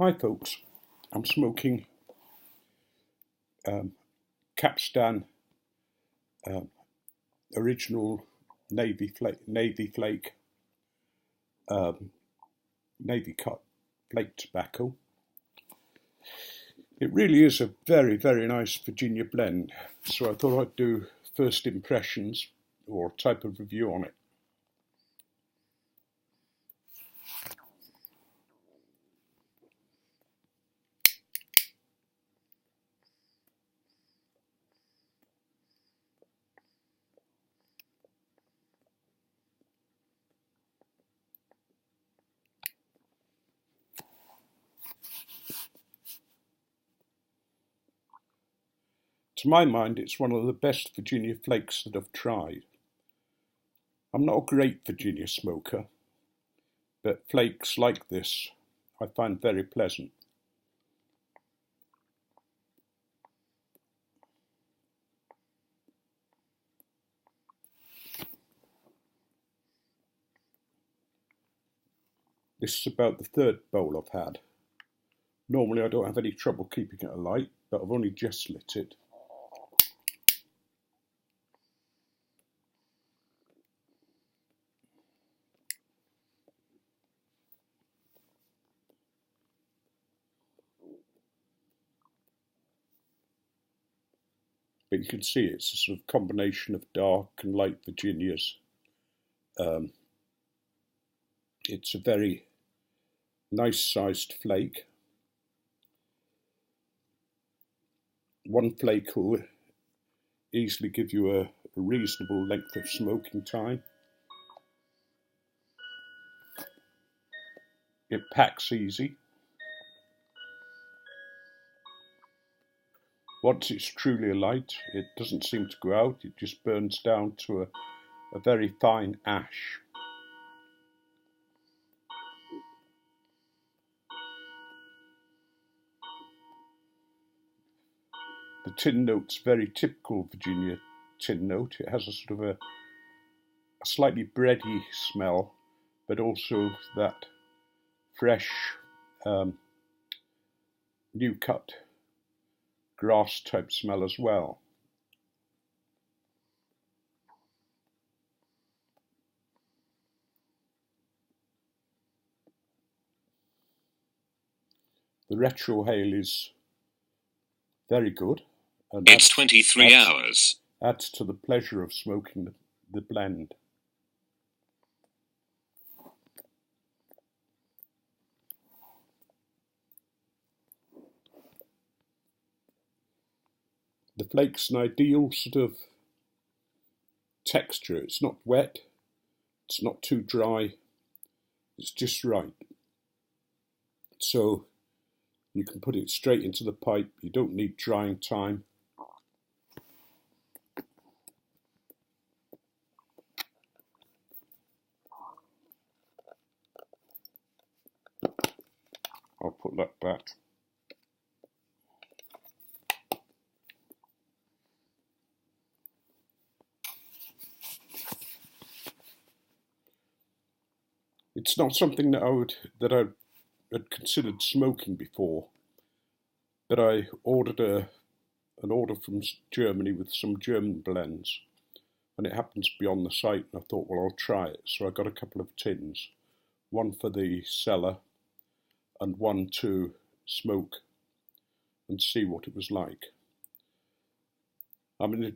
Hi folks, I'm smoking Capstan um, original um, Navy cut flake tobacco. It really is a very, very nice Virginia blend, so I thought I'd do first impressions or type of review on it. To my mind, it's one of the best Virginia flakes that I've tried. I'm not a great Virginia smoker, but flakes like this I find very pleasant. This is about the third bowl I've had. Normally I don't have any trouble keeping it alight, but I've only just lit it. But you can see it's a sort of combination of dark and light Virginias. It's a very nice sized flake. One flake will easily give you a reasonable length of smoking time. It packs easy. Once it's truly alight, it doesn't seem to go out, it just burns down to a very fine ash. The tin note's very typical Virginia tin note. It has a sort of a slightly bready smell, but also that fresh, new cut grass type smell as well. The retrohale is very good. And it's 23 hours. Adds to the pleasure of smoking the blend. The flake's an ideal sort of texture. It's not wet, it's not too dry, it's just right. So you can put it straight into the pipe, you don't need drying time. I'll put that back. It's not something that I had considered smoking before, but I ordered an order from Germany with some German blends, and it happens to be on the site, and I thought, well, I'll try it. So I got a couple of tins, one for the cellar and one to smoke and see what it was like. I mean,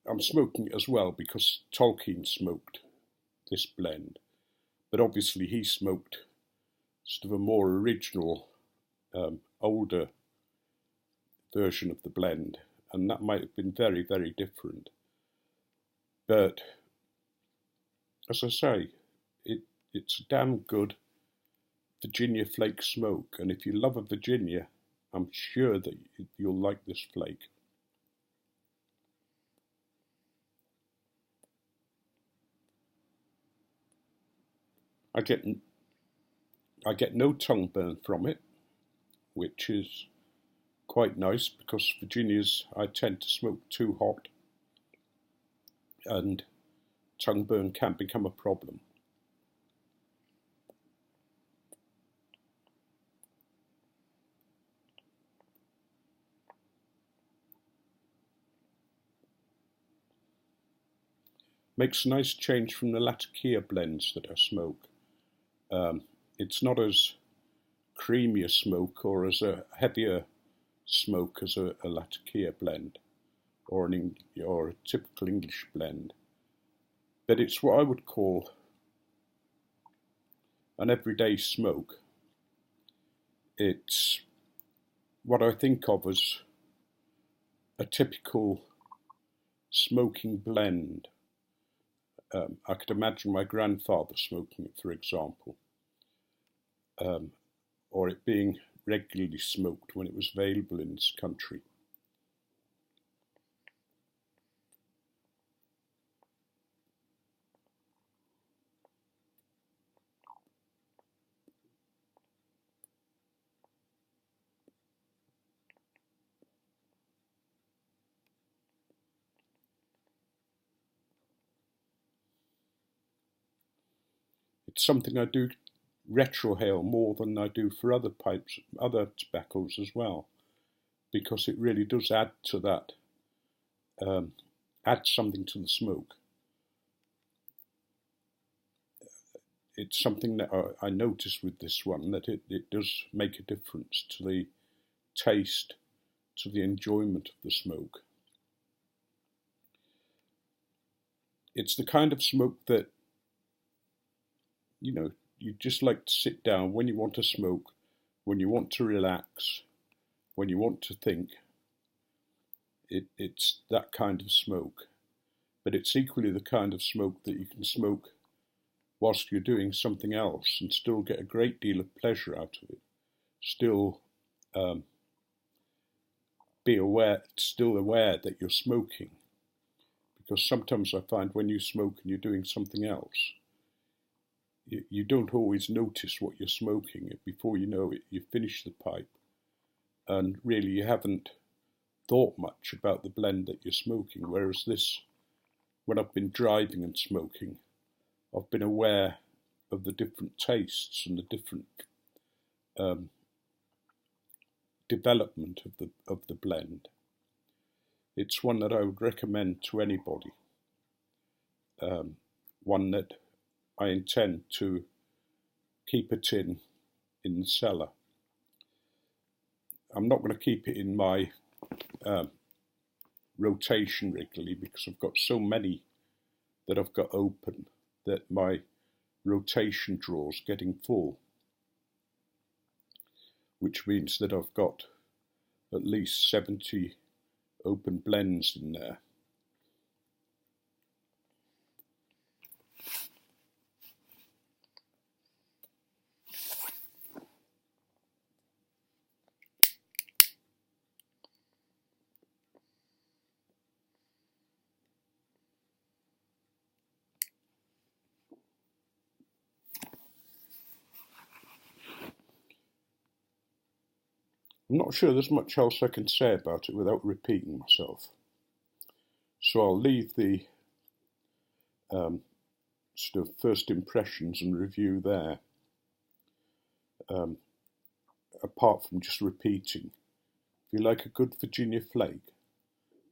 I'm smoking it as well because Tolkien smoked this blend, but obviously he smoked sort of a more original, older version of the blend, and that might have been very, very different. But as I say, it's a damn good Virginia flake smoke, and if you love a Virginia, I'm sure that you'll like this flake. I get no tongue burn from it, which is quite nice because Virginias I tend to smoke too hot, and tongue burn can become a problem. Makes a nice change from the Latakia blends that I smoke. It's not as creamy a smoke or as a heavier smoke as a Latakia blend or a typical English blend, but it's what I would call an everyday smoke. It's what I think of as a typical smoking blend. I could imagine my grandfather smoking it, for example, or it being regularly smoked when it was available in this country. It's something I do retrohale more than I do for other pipes, other tobaccos as well, because it really does add to that, add something to the smoke. It's something that I notice with this one, that it does make a difference to the taste, to the enjoyment of the smoke. It's the kind of smoke that, you just like to sit down when you want to smoke, when you want to relax, when you want to think. It's that kind of smoke. But it's equally the kind of smoke that you can smoke whilst you're doing something else and still get a great deal of pleasure out of it. Still still aware that you're smoking. Because sometimes I find when you smoke and you're doing something else, you don't always notice what you're smoking. Before you know it, you finish the pipe, and really you haven't thought much about the blend that you're smoking. Whereas this, when I've been driving and smoking, I've been aware of the different tastes and the different development of the blend. It's one that I would recommend to anybody. One that I intend to keep a tin in the cellar. I'm not going to keep it in my rotation regularly because I've got so many that I've got open that my rotation drawer's getting full, which means that I've got at least 70 open blends in there. I'm not sure there's much else I can say about it without repeating myself. So I'll leave the sort of first impressions and review there. Apart from just repeating, if you like a good Virginia flake,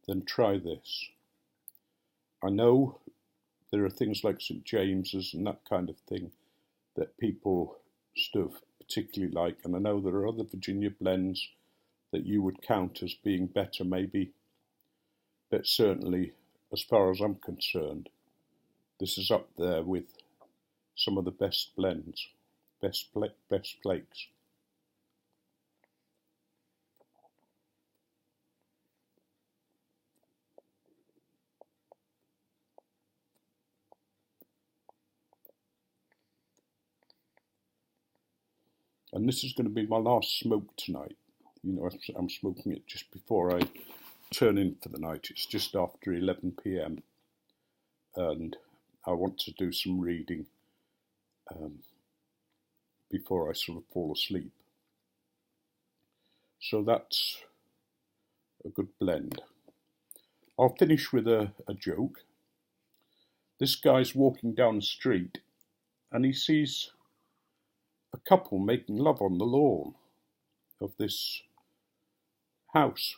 then try this. I know there are things like St James's and that kind of thing that people sort of particularly like, and I know there are other Virginia blends that you would count as being better maybe, but certainly as far as I'm concerned, this is up there with some of the best blends, best flakes. And this is going to be my last smoke tonight. I'm smoking it just before I turn in for the night. It's just after 11 p.m. and I want to do some reading before I sort of fall asleep. So that's a good blend. I'll finish with a joke. This guy's walking down the street and he sees a couple making love on the lawn of this house.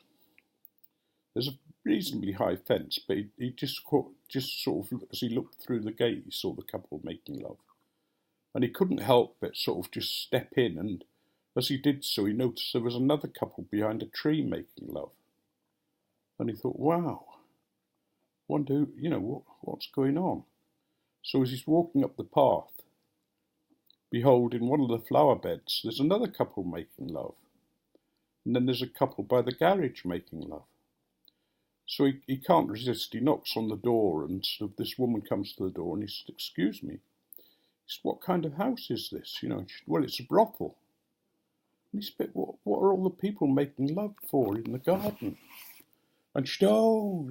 There's a reasonably high fence, but he just sort of, as he looked through the gate, he saw the couple making love. And he couldn't help but sort of just step in, and as he did so, he noticed there was another couple behind a tree making love. And he thought, wow, wonder, what's going on? So as he's walking up the path, behold, in one of the flower beds, there's another couple making love. And then there's a couple by the garage making love. So he can't resist. He knocks on the door, and sort of this woman comes to the door, and he said, excuse me. He said, what kind of house is this? She said, well, it's a brothel. And he said, what are all the people making love for in the garden? And she said, oh,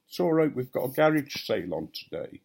it's all right, we've got a garage sale on today.